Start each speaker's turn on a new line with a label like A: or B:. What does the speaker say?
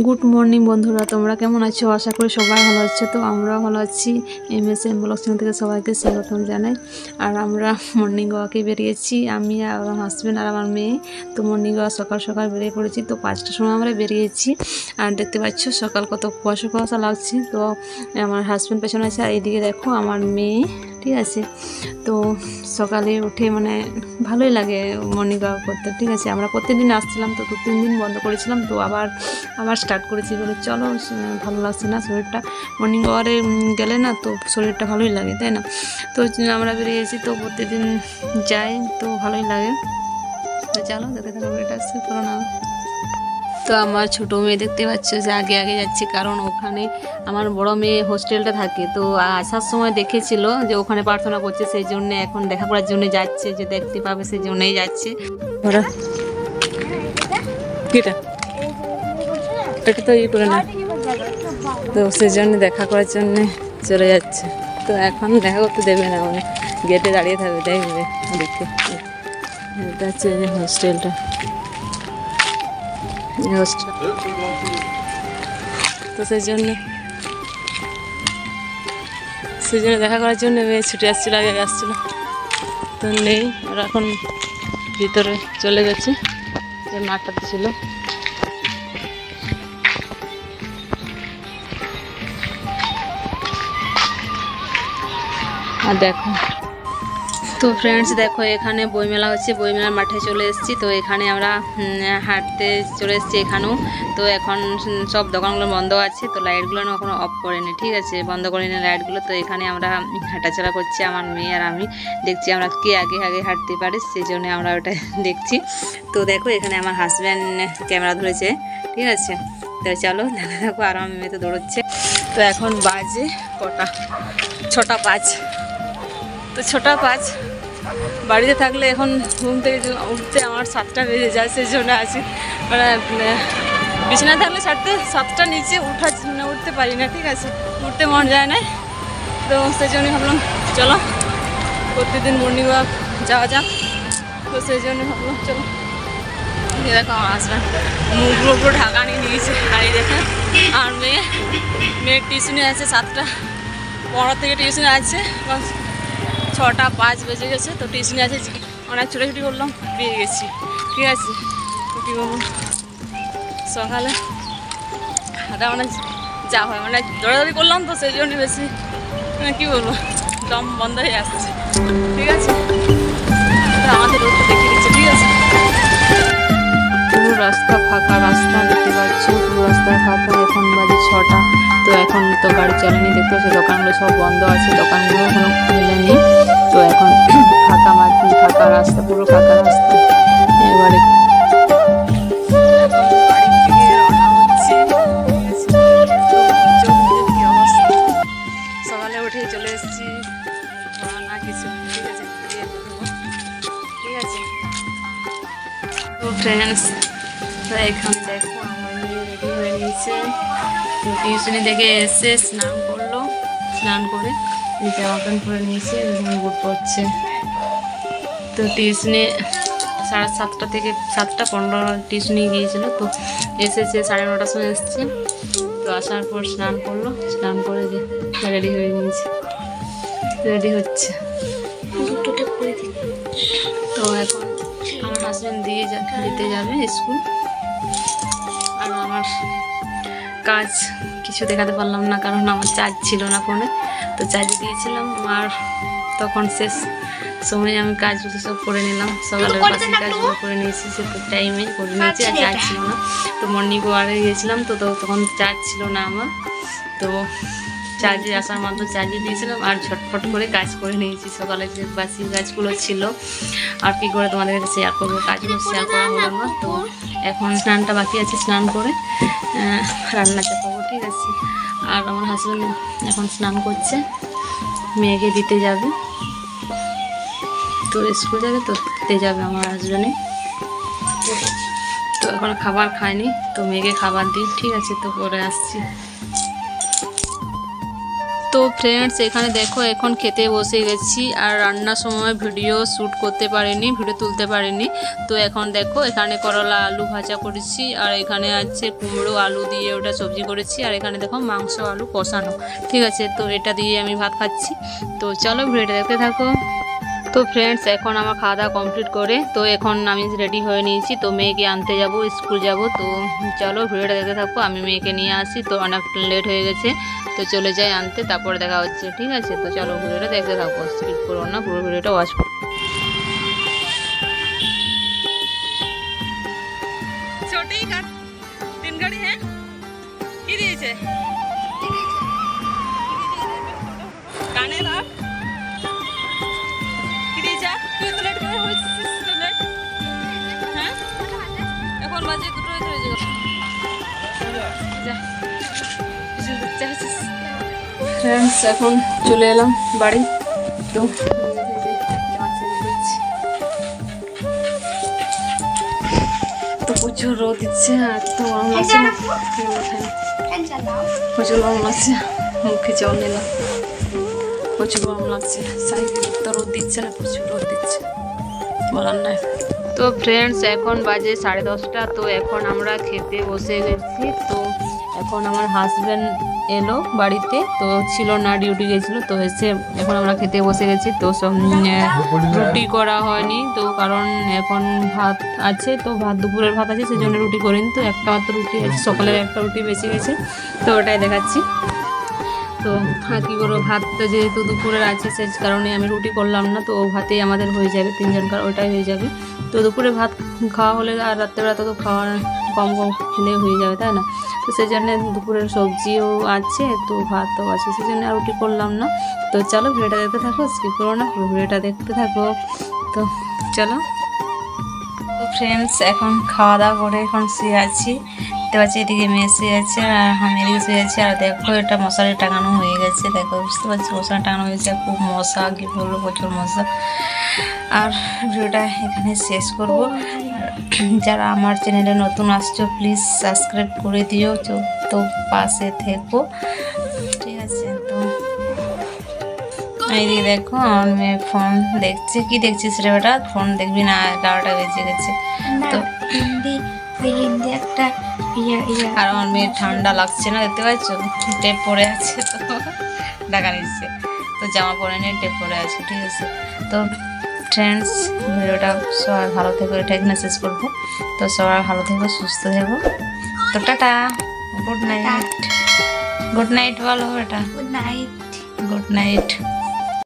A: Good morning বন্ধুরা, তোমরা কেমন আছো? আশা করি সবাই ভালো আছো। তো আমরাও ভালো আছি। MSM ব্লগ চ্যানেল থেকে সবাইকে স্বাগতম জানাই। আর আমরা মর্নিং ওয়াকে বেরিয়েছি, আমি আর আমার হাজব্যান্ড আর আমার মেয়ে। তো মর্নিং ওয়াক সকাল সকাল বেরিয়ে পড়েছি। তো 5টার সময় আমরা বেরিয়েছি। আর দেখতে পাচ্ছ সকাল কত কুয়াশা কুয়াশা লাগছে। তো আমার হাজব্যান্ড পেছনে আছে, আর এইদিকে দেখো আমার মেয়ে, ঠিক আছে। তো সকালে উঠে মানে ভালোই লাগে মর্নিং ওয়াক করতে, ঠিক আছে। আমরা প্রত্যেকদিন আসছিলাম, তো 2-3 দিন বন্ধ করেছিলাম, তো আবার স্টার্ট করেছি। বলে চলো, ভালো লাগছে না শরীরটা, মর্নিং ওয়াকে গেলে না তো শরীরটা ভালোই লাগে, তাই না? তো আমরা বেরিয়েছি, তো প্রত্যেকদিন যাই, তো ভালোই লাগে। তো চলো দেখতে থাকো, এটা আসছে করো না। তো আমার ছোটো মেয়ে দেখতে পাচ্ছ যে আগে আগে যাচ্ছে, কারণ ওখানে আমার বড় মেয়ে হোস্টেলটা থাকে। তো আসার সময় দেখেছিল যে ওখানে প্রার্থনা করছে, সেই জন্য এখন দেখা করার জন্য যাচ্ছে, যে দেখতে পাবে সেই জন্যই যাচ্ছে। এটা তো করে না, তো সেই জন্য দেখা করার জন্য চলে যাচ্ছে। তো এখন দেখা করতে দেবে না, মানে গেটে দাঁড়িয়ে থাকবে, দেখবে দেখে। এটা হচ্ছে হোস্টেলটা, তো সেই জন্য দেখা করার জন্য ছুটে আসছিল, আগে আসছিল। তো নেই, ওরা এখন ভিতরে চলে গেছে, যে মাঠটাতে ছিল। আর দেখো, তো ফ্রেন্ডস দেখো, এখানে বইমেলা হচ্ছে, বইমেলার মাঠে চলে এসেছি। তো এখানে আমরা হাঁটতে চলে এসেছি এখানেও। তো এখন সব দোকানগুলো বন্ধ আছে, তো লাইটগুলো এখনো অফ করেনি, ঠিক আছে, বন্ধ করেনি লাইটগুলো। তো এখানে আমরা হাঁটাচলা করছি, আমার মেয়ে আর আমি দেখছি আমরা কে আগে আগে হাঁটতে পারি, সেই জন্য আমরা ওটা দেখছি। তো দেখো এখানে আমার হাজব্যান্ড ক্যামেরা ধরেছে, ঠিক আছে। তো চলো দেখা দেখো, আর আমার মেয়ে তো দৌড়চ্ছে। তো এখন বাজে কটা, 6টা 5। তো 6টা 5, বাড়িতে থাকলে এখন ঘুম থেকে উঠতে আমার 7টা বেজে যায়, সেই জন্য আছি। মানে বিছানা থাকলে 7টার নিচে উঠতে পারি না, ঠিক আছে, উঠতে মন যায় না। তো সেই জন্য ভাবলাম চলো প্রতিদিন মর্নিং ওয়াক যাওয়া যাক। তো সেই জন্য ভাবলাম চলো। দেখো আমার হাজব্যান্ড মুখগুলো পুরো ঢাকা নিয়ে নিয়েছে, আর এই দেখে আর মেয়ের টিউশনে আছে, 7টা 15 থেকে টিউশনে আছে, 6টা 5 বেজে গেছে। তো টিউশনে আছে, অনেক ছোটাছুটি করলাম, পেয়ে গেছি, ঠিক আছে। তো কী বলবো, সকালে হাঁটা মানে যা হয়, মানে দৌড়াদৌড়ি করলাম, তো সেই জন্য বেশি মানে কী বলবো, দম বন্ধ হয়ে আসছে, ঠিক আছে। আমাদের রোডটা দেখিয়ে দিচ্ছে, ঠিক আছে। পুরো রাস্তা ফাঁকা, রাস্তা দেখতে পাচ্ছ, পুরো রাস্তা ফাঁকা। এখন বাজে 6টা। তো এখন তো গাড়ি চলেনি, দেখতে পাচ্ছি দোকানগুলো সব বন্ধ আছে, দোকানগুলো এখনো খুলেনি। তো এখন ফাঁকা মাঠ, ফাঁকা রাস্তা, পুরো ফাঁকা রাস্তা। এবারে সকালে উঠে চলে এসেছি, না কিছু, ঠিক আছে, ঠিক আছে। তো ফ্রেন্ডস, তো এখানে দেখো আমার মেয়ে রেডি হয়ে নিয়েছে। তো টিউশনি থেকে এসে স্নান করলো, স্নান করে জামা প্যান্ট পরে নিয়েছে, বুট পরছে। তো টিউশনে 7:30 থেকে 7টা 15 টিউশনি গিয়েছিলো। তো এসেছে 9:30টার সময় এসছে। তো আসার পর স্নান করলো, স্নান করে রেডি হয়ে নিয়েছে, রেডি হচ্ছে। তো এখন আমার হাজব্যান্ড দিতে যাবে স্কুল। আর আমার কাজ কিছু দেখাতে পারলাম না, কারণ আমার চার্জ ছিল না ফোনে। তো চার্জ দিয়েছিলাম, আর তখন শেষ সময় আমি কাজগুলো সব করে নিলাম, সকালের পাশে কাজগুলো করে নিয়েছি, সে টাইমে করে নিয়েছি, আর চার্জ ছিল না। তো মর্নিং ওয়াকে গিয়েছিলাম, তো তখন চার্জ ছিল না আমার। তো চার্জে আসার মাত্র চার্জে দিয়েছিলাম, আর ঝটফট করে কাজ করে নিয়েছি। সকালে যে বাসি কাজগুলো ছিল, আর কি করে তোমাদের কাছে শেয়ার করবো, কাজগুলো শেয়ার করা হলো না। তো এখন স্নানটা বাকি আছে, স্নান করে রান্না চাপাবো, ঠিক আছে। আর আমার হাজব্যান্ড এখন স্নান করছে, মেয়েকে দিতে যাবে। তো স্কুল যাবে, তো দিতে যাবে আমার হাজব্যান্ডে। তো এখন খাবার খায়নি, তো মেয়েকে খাবার দিই, ঠিক আছে। তো পরে আসছি। তো ফ্রেন্ডস এখানে দেখো এখন খেতে বসে গেছি আর রান্নার সময় ভিডিও শ্যুট করতে পারিনি, ভিডিও তুলতে পারিনি। তো এখন দেখো এখানে করলা আলু ভাজা করেছি আর এখানে আছে কুমড়ো আলু দিয়ে ওটা সবজি করেছি আর এখানে দেখো মাংস আলু কষানো। ঠিক আছে, তো এটা দিয়ে আমি ভাত খাচ্ছি। তো চলো ভিডিওটা দেখতে থাকো। তো ফ্রেন্ডস এখন আমার খাওয়া দাওয়া কমপ্লিট করে তো এখন আমি রেডি হয়ে নিয়েছি। তো মেয়েকে আনতে যাব, স্কুল যাব। তো চলো ভিডিওটা দেখতে থাকো। আমি মেয়েকে নিয়ে আসি, তো অনেক লেট হয়ে গেছে, তো চলে যাই আনতে, তারপরে দেখা হচ্ছে। ঠিক আছে, তো চলো ভিডিওটা দেখতে থাকো, স্কিপ করো না, পুরো ভিডিওটা ওয়াচ করো। ছোটি কাট 3 গাড়ি হ্যাঁ কি দিয়েছে কানে রাখ কি দিয়েছে তুই তো লেট করে হয়েছিস তো লেট হ্যাঁ এখন বাজে 2টো হয়ে যাবে যা ফ্রেন্ডস এখন চলে এলাম বাড়ি। তো প্রচুর রোদ দিচ্ছে আর তো গরম লাগছে না, প্রচুর গরম লাগছে, মুখে জল নিলাম, প্রচুর গরম লাগছে। সাইডে তো রোদ দিচ্ছে না, প্রচুর রোদ দিচ্ছে, বলার নাই। তো ফ্রেন্ডস এখন বাজে 10:30। তো এখন আমরা খেতে বসে গেছি। তো এখন আমার হাজব্যান্ড এলো বাড়িতে, তো ছিল না, ডিউটি গেছিলো, তো এসে এখন আমরা খেতে বসে গেছি। তো সব রুটি করা হয়নি, তো কারণ এখন ভাত আছে, তো ভাত দুপুরের ভাত আছে, সেই জন্য রুটি করিনি। তো একটা মাত্র রুটি আছে, সকালের একটা রুটি বেঁচে গেছে, তো ওটাই দেখাচ্ছি। তো কী করবো, ভাত তো যেহেতু দুপুরের আছে সেই কারণে আমি রুটি করলাম না। তো ভাতেই আমাদের হয়ে যাবে, 3 জনকার ওটাই হয়ে যাবে। তো দুপুরে ভাত খাওয়া হলে আর রাত্রেবেলা তো খাওয়া কম কম খেলে হয়ে যাবে, তাই না? তো সেই জন্য দুপুরের সবজিও আছে, তো ভাতও আছে, সেই জন্য আর রুটি করলাম না। তো চলো ভিডিওটা দেখতে থাকো, স্কিপ করো না, ভিডিওটা দেখতে থাকো। তো চলো। তো ফ্রেন্ডস এখন খাওয়া দাওয়া করে এখন শুয়ে আছি। দেখতে পাচ্ছি এদিকে মেয়ে শুয়ে আছে আর আমি এদিকে শুয়ে আছি। আর দেখো এটা মশারি টাঙানো হয়ে গেছে, দেখো বুঝতে পারছি মশারি টাঙানো হয়েছে, খুব মশা কি বলবো, প্রচুর মশা। আর ভিডিওটা এখানে শেষ করব। যারা আমার চ্যানেলে নতুন আসছো প্লিজ সাবস্ক্রাইব করে দিও, তো পাশে থেকো, ঠিক আছে? তো এইদিকে দেখো আমার মেয়ে ফোন দেখছে, কি দেখছিস রে বেটা, ফোন দেখবি না, 11টা বেজে গেছে। তো হিন্দি একটা আর আমার মেয়ের ঠান্ডা লাগছে না, দেখতে পাচ্ছ টেপ পরে আছে, তো ঢাকা নিচ্ছে, তো জামা পরে নিয়ে টেপ পরে আছে, ঠিক আছে? তো ফ্রেন্ডস ভিডিওটা সবাই ভালো থেকো, এটা এখানে শেষ করবো। তো সবাই ভালো থেকো, সুস্থ থেকো। তো tata, good night, good night বলো এটা, গুড নাইট, গুড নাইট।